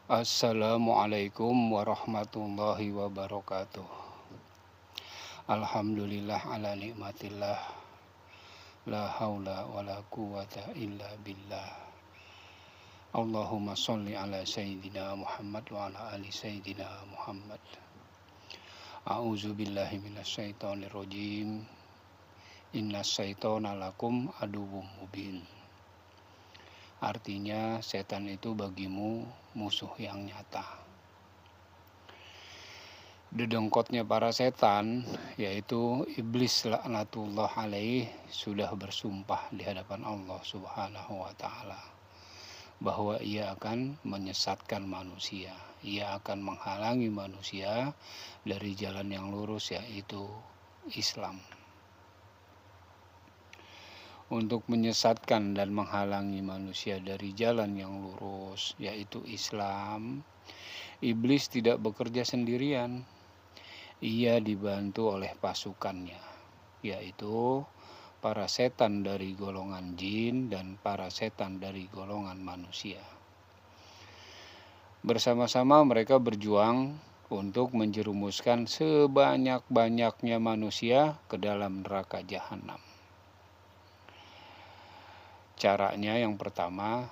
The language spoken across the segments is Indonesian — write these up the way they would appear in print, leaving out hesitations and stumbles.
Assalamualaikum warahmatullahi wabarakatuh. Alhamdulillah ala nikmatillah. La haula wala quwata illa billah. Allahumma sholli ala sayyidina Muhammad wa ala ali sayyidina Muhammad. A'udzu billahi minasyaitonir rajim. Inna syaitona lakum aduwwum mubin. Artinya setan itu bagimu musuh yang nyata. Dedengkotnya para setan, yaitu iblis laknatullah alaih, sudah bersumpah di hadapan Allah subhanahu wa ta'ala bahwa ia akan menyesatkan manusia. Ia akan menghalangi manusia dari jalan yang lurus, yaitu Islam. Untuk menyesatkan dan menghalangi manusia dari jalan yang lurus, yaitu Islam, iblis tidak bekerja sendirian. Ia dibantu oleh pasukannya, yaitu para setan dari golongan jin dan para setan dari golongan manusia. Bersama-sama mereka berjuang untuk menjerumuskan sebanyak-banyaknya manusia ke dalam neraka jahanam. Caranya yang pertama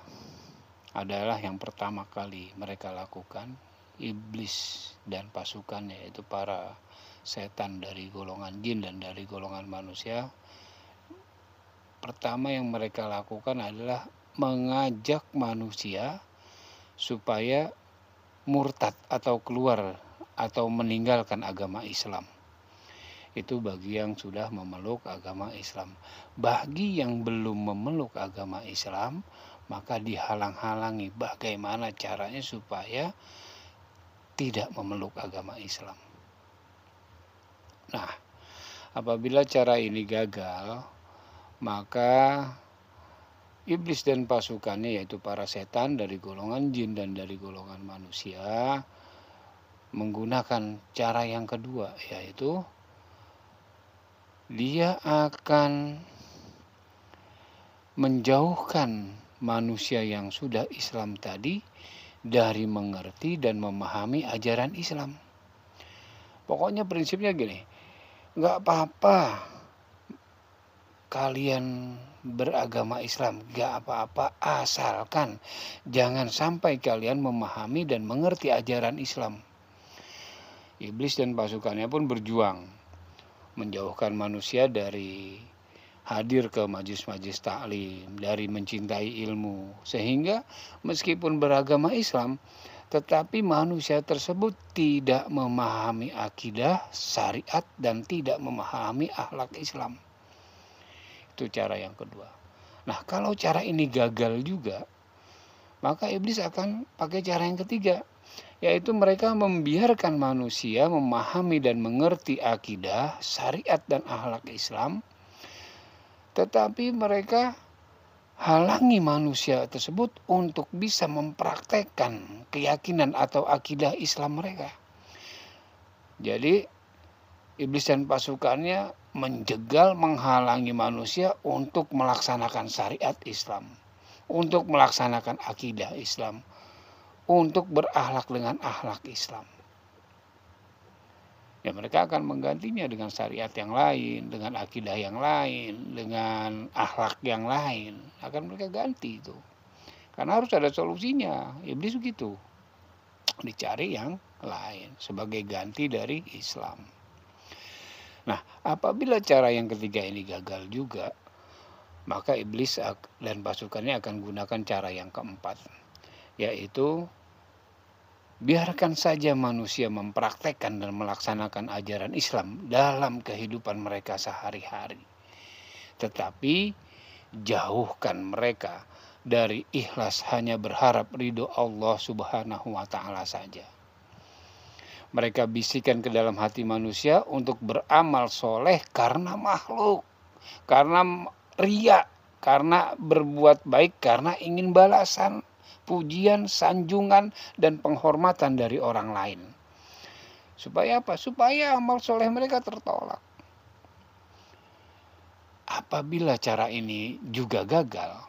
adalah yang pertama kali mereka lakukan, iblis dan pasukannya, yaitu para setan dari golongan jin dan dari golongan manusia. Pertama yang mereka lakukan adalah mengajak manusia supaya murtad atau keluar atau meninggalkan agama Islam. Itu bagi yang sudah memeluk agama Islam. Bagi yang belum memeluk agama Islam, maka dihalang-halangi bagaimana caranya supaya tidak memeluk agama Islam. Nah, apabila cara ini gagal, maka iblis dan pasukannya, yaitu para setan dari golongan jin dan dari golongan manusia, menggunakan cara yang kedua, yaitu dia akan menjauhkan manusia yang sudah Islam tadi dari mengerti dan memahami ajaran Islam. Pokoknya prinsipnya gini, nggak apa-apa kalian beragama Islam, nggak apa-apa asalkan jangan sampai kalian memahami dan mengerti ajaran Islam. Iblis dan pasukannya pun berjuang menjauhkan manusia dari hadir ke majlis-majlis taklim, dari mencintai ilmu, sehingga meskipun beragama Islam, tetapi manusia tersebut tidak memahami akidah, syariat, dan tidak memahami akhlak Islam. Itu cara yang kedua. Nah, kalau cara ini gagal juga, maka iblis akan pakai cara yang ketiga, yaitu mereka membiarkan manusia memahami dan mengerti akidah, syariat, dan akhlak Islam, tetapi mereka halangi manusia tersebut untuk bisa mempraktekkan keyakinan atau akidah Islam mereka. Jadi iblis dan pasukannya menjegal, menghalangi manusia untuk melaksanakan syariat Islam, untuk melaksanakan akidah Islam, untuk berakhlak dengan akhlak Islam. Ya, mereka akan menggantinya dengan syariat yang lain, dengan akidah yang lain, dengan akhlak yang lain. Akan mereka ganti itu. Karena harus ada solusinya. Iblis begitu. Dicari yang lain sebagai ganti dari Islam. Nah, apabila cara yang ketiga ini gagal juga, maka iblis dan pasukannya akan gunakan cara yang keempat, yaitu biarkan saja manusia mempraktekkan dan melaksanakan ajaran Islam dalam kehidupan mereka sehari-hari. Tetapi jauhkan mereka dari ikhlas hanya berharap ridho Allah subhanahu wa ta'ala saja. Mereka bisikan ke dalam hati manusia untuk beramal soleh karena makhluk, karena riya, karena berbuat baik, karena ingin balasan, pujian, sanjungan, dan penghormatan dari orang lain. Supaya apa? Supaya amal soleh mereka tertolak. Apabila cara ini juga gagal,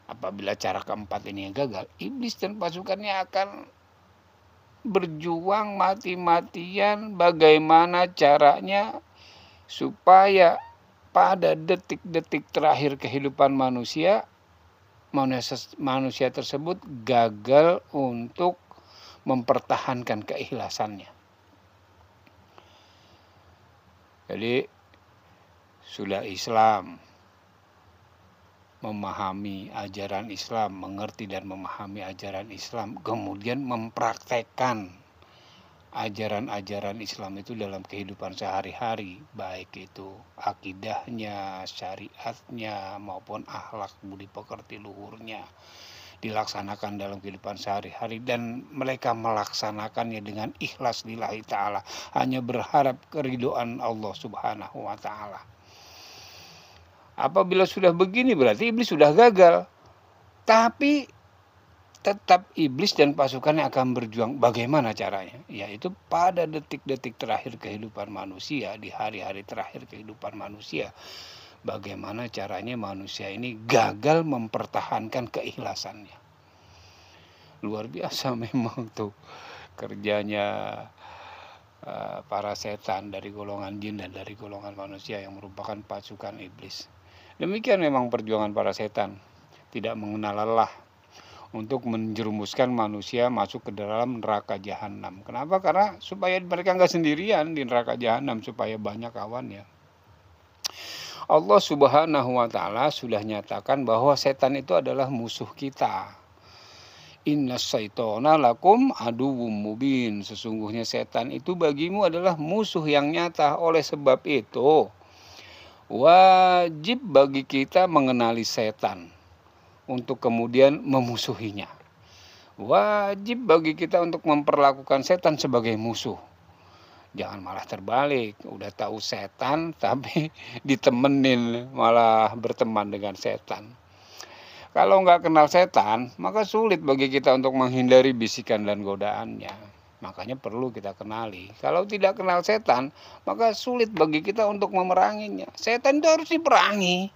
Apabila cara keempat ini gagal, iblis dan pasukannya akan berjuang mati-matian bagaimana caranya supaya pada detik-detik terakhir kehidupan manusia tersebut gagal untuk mempertahankan keikhlasannya. Jadi sudah Islam, memahami ajaran Islam, mengerti dan memahami ajaran Islam, kemudian mempraktekkan ajaran-ajaran Islam itu dalam kehidupan sehari-hari, baik itu akidahnya, syariatnya, maupun akhlak budi pekerti luhurnya dilaksanakan dalam kehidupan sehari-hari, dan mereka melaksanakannya dengan ikhlas lillahi ta'ala, hanya berharap keridhaan Allah subhanahu wa ta'ala. Apabila sudah begini berarti iblis sudah gagal. Tapi tetap iblis dan pasukannya akan berjuang. Bagaimana caranya? Yaitu pada detik-detik terakhir kehidupan manusia, di hari-hari terakhir kehidupan manusia. Bagaimana caranya manusia ini gagal mempertahankan keikhlasannya. Luar biasa memang tuh kerjanya para setan dari golongan jin dan dari golongan manusia yang merupakan pasukan iblis. Demikian memang perjuangan para setan, tidak mengenal lelah untuk menjerumuskan manusia masuk ke dalam neraka jahanam. Kenapa? Karena supaya mereka nggak sendirian di neraka jahanam, supaya banyak kawannya. Allah subhanahu wa ta'ala sudah nyatakan bahwa setan itu adalah musuh kita. Inna syaitona lakum aduwwum mubin. Sesungguhnya setan itu bagimu adalah musuh yang nyata. Oleh sebab itu wajib bagi kita mengenali setan untuk kemudian memusuhinya. Wajib bagi kita untuk memperlakukan setan sebagai musuh. Jangan malah terbalik, udah tahu setan tapi ditemenin malah berteman dengan setan. Kalau nggak kenal setan, maka sulit bagi kita untuk menghindari bisikan dan godaannya. Makanya perlu kita kenali. Kalau tidak kenal setan, maka sulit bagi kita untuk memeranginya. Setan itu harus diperangi.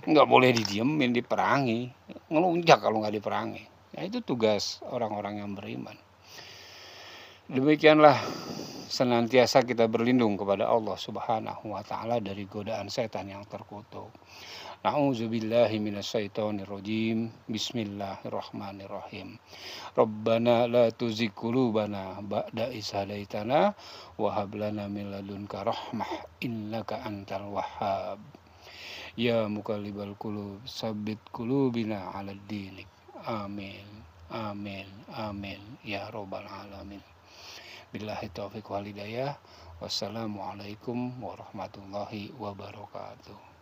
Nggak boleh didiemin, diperangi. Ngelunjak kalau nggak diperangi. Nah, itu tugas orang-orang yang beriman. Demikianlah senantiasa kita berlindung kepada Allah subhanahu wa ta'ala dari godaan setan yang terkutuk. Na'udzubillahi minasyaitonirrajim. Bismillahirrahmanirrahim. Rabbana la tuzigh qulubana ba'da idh hadaitana wa hab lana min ladunka rahmah innaka antal wahhab. Ya muqallibal qulub tsabbit qulubina 'alad dinik. Amin. Amin. Amin ya rabbal alamin. Billahi taufiq wal hidayah. Wassalamualaikum warahmatullahi wabarakatuh.